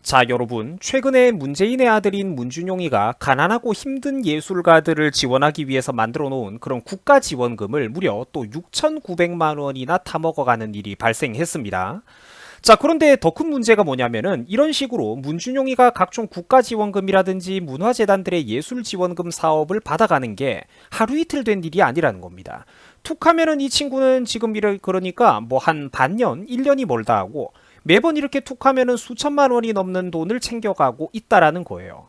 자, 여러분, 최근에 문재인의 아들인 문준용이가 가난하고 힘든 예술가들을 지원하기 위해서 만들어 놓은 그런 국가 지원금을 무려 또 6,900만 원이나 타먹어가는 일이 발생했습니다. 자, 그런데 더 큰 문제가 뭐냐면은 이런 식으로 문준용이가 각종 국가 지원금이라든지 문화재단들의 예술 지원금 사업을 받아가는 게 하루 이틀 된 일이 아니라는 겁니다. 툭 하면은 이 친구는 지금 그러니까 뭐 한 반년, 1년이 멀다 하고 매번 이렇게 툭 하면은 수천만 원이 넘는 돈을 챙겨가고 있다라는 거예요.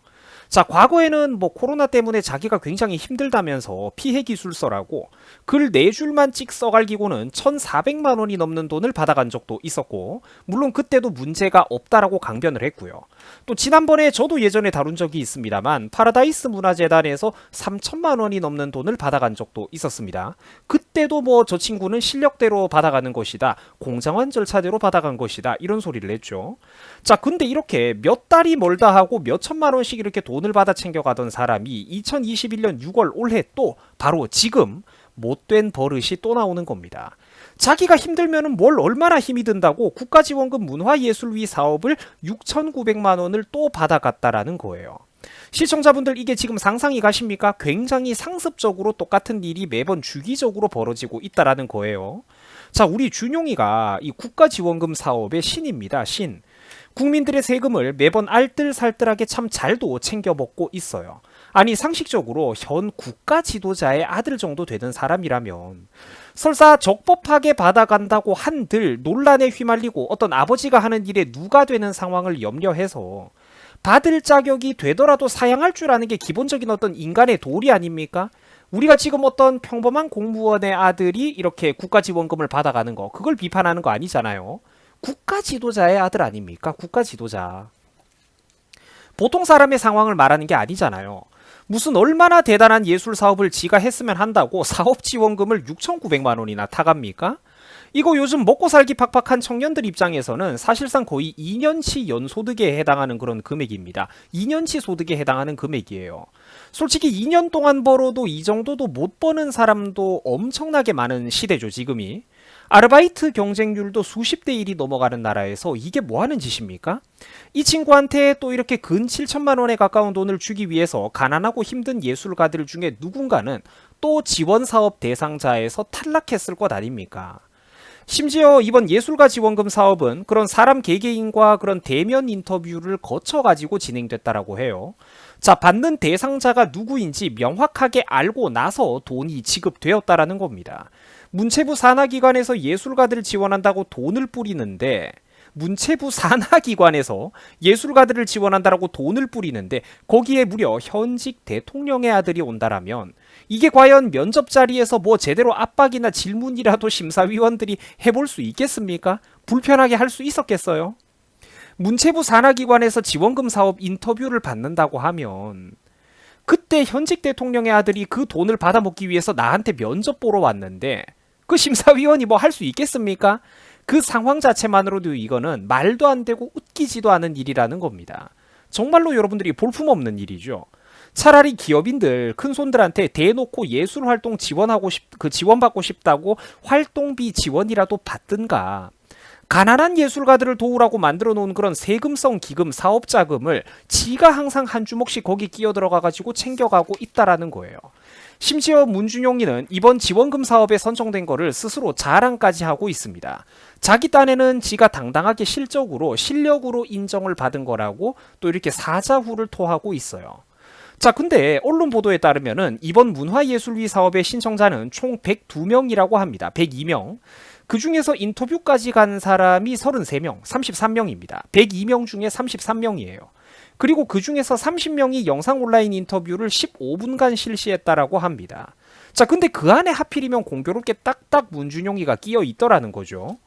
자, 과거에는 뭐 코로나 때문에 자기가 굉장히 힘들다면서 피해 기술서라고 글 4줄만 찍 써갈기고는 1,400만 원이 넘는 돈을 받아간 적도 있었고, 물론 그때도 문제가 없다라고 강변을 했고요. 또 지난번에 저도 예전에 다룬 적이 있습니다만 파라다이스 문화재단에서 3천만 원이 넘는 돈을 받아간 적도 있었습니다. 그때도 뭐 저 친구는 실력대로 받아가는 것이다, 공정한 절차대로 받아간 것이다, 이런 소리를 했죠. 자, 근데 이렇게 몇 달이 멀다 하고 몇 천만 원씩 이렇게 돈을 받아 챙겨가던 사람이 2021년 6월 올해 또 바로 지금 못된 버릇이 또 나오는 겁니다. 자기가 힘들면은 뭘 얼마나 힘이 든다고 국가지원금 문화예술위 사업을 6,900만 원을 또 받아갔다라는 거예요. 시청자분들, 이게 지금 상상이 가십니까? 굉장히 상습적으로 똑같은 일이 매번 주기적으로 벌어지고 있다라는 거예요. 자, 우리 준용이가 이 국가지원금 사업의 신입니다. 신. 국민들의 세금을 매번 알뜰살뜰하게 참 잘도 챙겨 먹고 있어요. 아니, 상식적으로 현 국가 지도자의 아들 정도 되는 사람이라면 설사 적법하게 받아간다고 한들 논란에 휘말리고 어떤 아버지가 하는 일에 누가 되는 상황을 염려해서 받을 자격이 되더라도 사양할 줄 아는 게 기본적인 어떤 인간의 도리 아닙니까? 우리가 지금 어떤 평범한 공무원의 아들이 이렇게 국가 지원금을 받아가는 거, 그걸 비판하는 거 아니잖아요. 국가 지도자의 아들 아닙니까? 국가 지도자. 보통 사람의 상황을 말하는 게 아니잖아요. 무슨 얼마나 대단한 예술 사업을 지가 했으면 한다고 사업 지원금을 6,900만 원이나 타갑니까? 이거 요즘 먹고 살기 팍팍한 청년들 입장에서는 사실상 거의 2년치 연소득에 해당하는 그런 금액입니다. 2년치 소득에 해당하는 금액이에요. 솔직히 2년 동안 벌어도 이 정도도 못 버는 사람도 엄청나게 많은 시대죠, 지금이. 아르바이트 경쟁률도 수십 대 1이 넘어가는 나라에서 이게 뭐 하는 짓입니까? 이 친구한테 또 이렇게 근 7천만 원에 가까운 돈을 주기 위해서 가난하고 힘든 예술가들 중에 누군가는 또 지원사업 대상자에서 탈락했을 것 아닙니까? 심지어 이번 예술가 지원금 사업은 그런 사람 개개인과 그런 대면 인터뷰를 거쳐가지고 진행됐다라고 해요. 자, 받는 대상자가 누구인지 명확하게 알고 나서 돈이 지급되었다라는 겁니다. 문체부 산하기관에서 예술가들을 지원한다고 돈을 뿌리는데, 문체부 산하기관에서 예술가들을 지원한다라고 돈을 뿌리는데 거기에 무려 현직 대통령의 아들이 온다라면 이게 과연 면접 자리에서 뭐 제대로 압박이나 질문이라도 심사위원들이 해볼 수 있겠습니까? 불편하게 할 수 있었겠어요? 문체부 산하기관에서 지원금 사업 인터뷰를 받는다고 하면 그때 현직 대통령의 아들이 그 돈을 받아먹기 위해서 나한테 면접 보러 왔는데 그 심사위원이 뭐 할 수 있겠습니까? 그 상황 자체만으로도 이거는 말도 안 되고 웃기지도 않은 일이라는 겁니다. 정말로 여러분들이 볼품없는 일이죠. 차라리 기업인들, 큰손들한테 대놓고 예술활동 지원받고 싶다고 활동비 지원이라도 받든가, 가난한 예술가들을 도우라고 만들어 놓은 그런 세금성 기금, 사업자금을 지가 항상 한 주먹씩 거기 끼어 들어가가지고 챙겨가고 있다라는 거예요. 심지어 문준용이는 이번 지원금 사업에 선정된 거를 스스로 자랑까지 하고 있습니다. 자기 딴에는 지가 당당하게 실력으로 인정을 받은 거라고 또 이렇게 사자후를 토하고 있어요. 자, 근데 언론 보도에 따르면은 이번 문화예술위 사업의 신청자는 총 102명이라고 합니다. 102명. 그 중에서 인터뷰까지 간 사람이 33명, 33명입니다. 102명 중에 33명이에요. 그리고 그 중에서 30명이 영상 온라인 인터뷰를 15분간 실시했다라고 합니다. 자, 근데 그 안에 하필이면 공교롭게 딱딱 문준용이가 끼어 있더라는 거죠.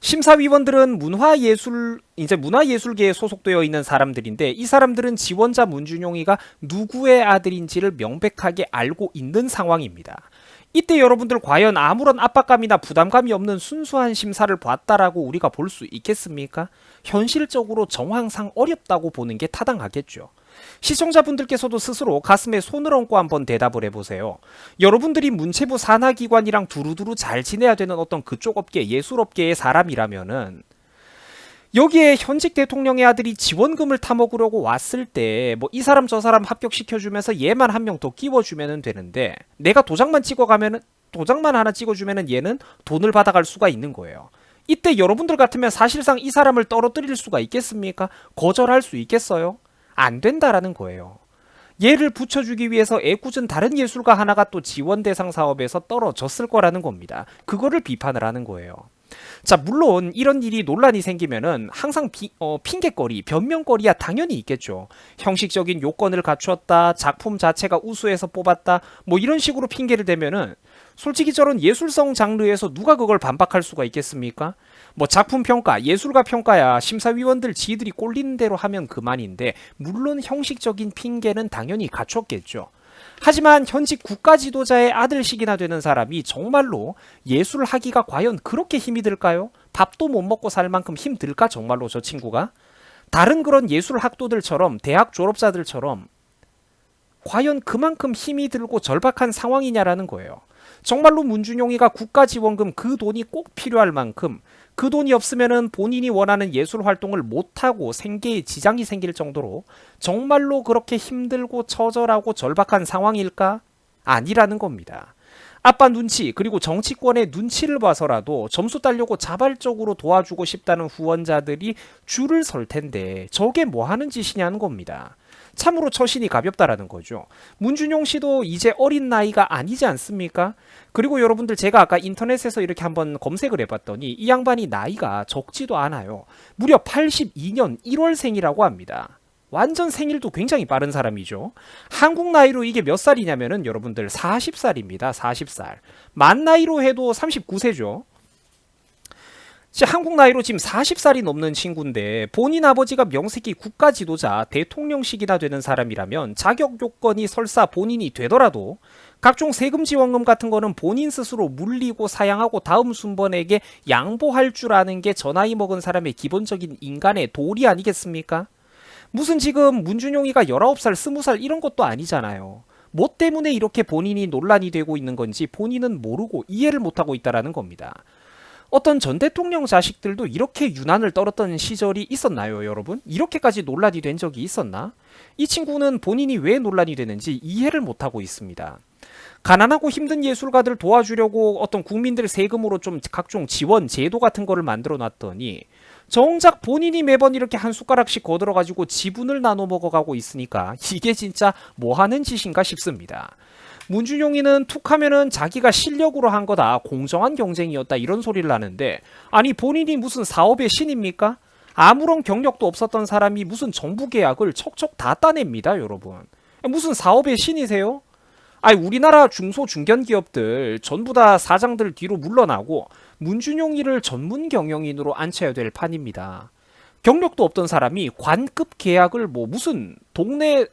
심사위원들은 문화예술계에 소속되어 있는 사람들인데 이 사람들은 지원자 문준용이가 누구의 아들인지를 명백하게 알고 있는 상황입니다. 이때 여러분들 과연 아무런 압박감이나 부담감이 없는 순수한 심사를 봤다라고 우리가 볼 수 있겠습니까? 현실적으로 정황상 어렵다고 보는 게 타당하겠죠. 시청자분들께서도 스스로 가슴에 손을 얹고 한번 대답을 해보세요. 여러분들이 문체부 산하기관이랑 두루두루 잘 지내야 되는 어떤 그쪽 업계, 예술업계의 사람이라면은 여기에 현직 대통령의 아들이 지원금을 타먹으려고 왔을 때 뭐 이 사람 저 사람 합격시켜주면서 얘만 한 명 더 끼워주면 되는데 내가 도장만 하나 찍어주면은 얘는 돈을 받아갈 수가 있는 거예요. 이때 여러분들 같으면 사실상 이 사람을 떨어뜨릴 수가 있겠습니까? 거절할 수 있겠어요? 안 된다라는 거예요. 얘를 붙여주기 위해서 애꿎은 다른 예술가 하나가 또 지원 대상 사업에서 떨어졌을 거라는 겁니다. 그거를 비판을 하는 거예요. 자, 물론 이런 일이 논란이 생기면은 항상 핑계거리, 변명거리야 당연히 있겠죠. 형식적인 요건을 갖추었다, 작품 자체가 우수해서 뽑았다, 뭐 이런 식으로 핑계를 대면은 솔직히 저런 예술성 장르에서 누가 그걸 반박할 수가 있겠습니까? 뭐 작품 평가, 예술가 평가야 심사위원들 지들이 꼴리는 대로 하면 그만인데 물론 형식적인 핑계는 당연히 갖췄겠죠. 하지만 현직 국가 지도자의 아들식이나 되는 사람이 정말로 예술을 하기가 과연 그렇게 힘이 들까요? 밥도 못 먹고 살 만큼 힘들까 정말로 저 친구가? 다른 그런 예술 학도들처럼 대학 졸업자들처럼 과연 그만큼 힘이 들고 절박한 상황이냐라는 거예요. 정말로 문준용이가 국가 지원금 그 돈이 꼭 필요할 만큼 그 돈이 없으면은 본인이 원하는 예술 활동을 못하고 생계에 지장이 생길 정도로 정말로 그렇게 힘들고 처절하고 절박한 상황일까? 아니라는 겁니다. 아빠 눈치 그리고 정치권의 눈치를 봐서라도 점수 따려고 자발적으로 도와주고 싶다는 후원자들이 줄을 설 텐데 저게 뭐 하는 짓이냐는 겁니다. 참으로 처신이 가볍다라는 거죠. 문준용 씨도 이제 어린 나이가 아니지 않습니까? 그리고 여러분들 제가 아까 인터넷에서 이렇게 한번 검색을 해봤더니 이 양반이 나이가 적지도 않아요. 무려 82년 1월생이라고 합니다. 완전 생일도 굉장히 빠른 사람이죠. 한국 나이로 이게 몇 살이냐면은 여러분들 40살입니다. 40살. 만 나이로 해도 39세죠. 한국 나이로 지금 40살이 넘는 친구인데 본인 아버지가 명색이 국가 지도자 대통령식이나 되는 사람이라면 자격 요건이 설사 본인이 되더라도 각종 세금 지원금 같은 거는 본인 스스로 물리고 사양하고 다음 순번에게 양보할 줄 아는 게 저 나이 먹은 사람의 기본적인 인간의 도리 아니겠습니까? 무슨 지금 문준용이가 19살, 20살 이런 것도 아니잖아요. 뭐 때문에 이렇게 본인이 논란이 되고 있는 건지 본인은 모르고 이해를 못하고 있다는 겁니다. 어떤 전 대통령 자식들도 이렇게 유난을 떨었던 시절이 있었나요, 여러분? 이렇게까지 논란이 된 적이 있었나? 이 친구는 본인이 왜 논란이 되는지 이해를 못하고 있습니다. 가난하고 힘든 예술가들 도와주려고 어떤 국민들 세금으로 좀 각종 지원, 제도 같은 거를 만들어 놨더니 정작 본인이 매번 이렇게 한 숟가락씩 거들어가지고 지분을 나눠 먹어가고 있으니까 이게 진짜 뭐 하는 짓인가 싶습니다. 문준용이는 툭하면은 자기가 실력으로 한 거다, 공정한 경쟁이었다 이런 소리를 하는데 아니 본인이 무슨 사업의 신입니까? 아무런 경력도 없었던 사람이 무슨 정부 계약을 척척 다 따냅니다, 여러분. 무슨 사업의 신이세요? 아니 우리나라 중소 중견 기업들 전부 다 사장들 뒤로 물러나고 문준용이를 전문 경영인으로 앉혀야 될 판입니다. 경력도 없던 사람이 관급 계약을 뭐 무슨 동네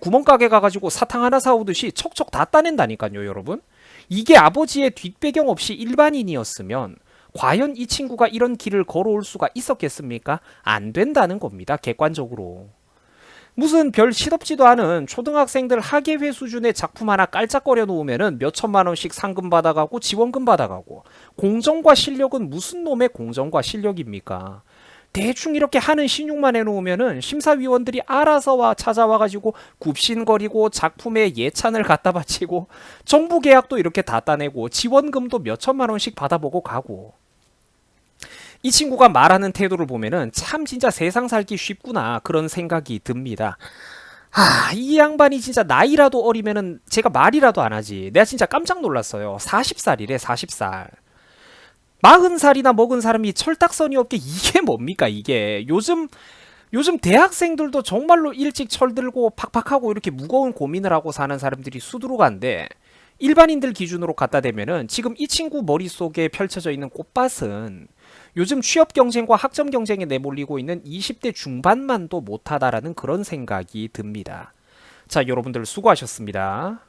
구멍가게 가가지고 사탕 하나 사오듯이 척척 다 따낸다니까요, 여러분. 이게 아버지의 뒷배경 없이 일반인이었으면 과연 이 친구가 이런 길을 걸어올 수가 있었겠습니까? 안 된다는 겁니다, 객관적으로. 무슨 별 시덥지도 않은 초등학생들 학예회 수준의 작품 하나 깔짝거려 놓으면은 몇 천만 원씩 상금 받아가고 지원금 받아가고 공정과 실력은 무슨 놈의 공정과 실력입니까? 대충 이렇게 하는 신용만 해놓으면은 심사위원들이 알아서 찾아와가지고 굽신거리고 작품에 예찬을 갖다 바치고 정부 계약도 이렇게 다 따내고 지원금도 몇 천만 원씩 받아보고 가고. 이 친구가 말하는 태도를 보면은 참 진짜 세상 살기 쉽구나 그런 생각이 듭니다. 이 양반이 진짜 나이라도 어리면은 제가 말이라도 안 하지. 내가 진짜 깜짝 놀랐어요. 40살이래 40살. 40살이나 먹은 사람이 철딱서니 없게 이게 뭡니까 이게. 요즘 대학생들도 정말로 일찍 철들고 팍팍하고 이렇게 무거운 고민을 하고 사는 사람들이 수두룩한데 일반인들 기준으로 갖다 대면은 지금 이 친구 머릿속에 펼쳐져 있는 꽃밭은 요즘 취업 경쟁과 학점 경쟁에 내몰리고 있는 20대 중반만도 못하다라는 그런 생각이 듭니다. 자, 여러분들 수고하셨습니다.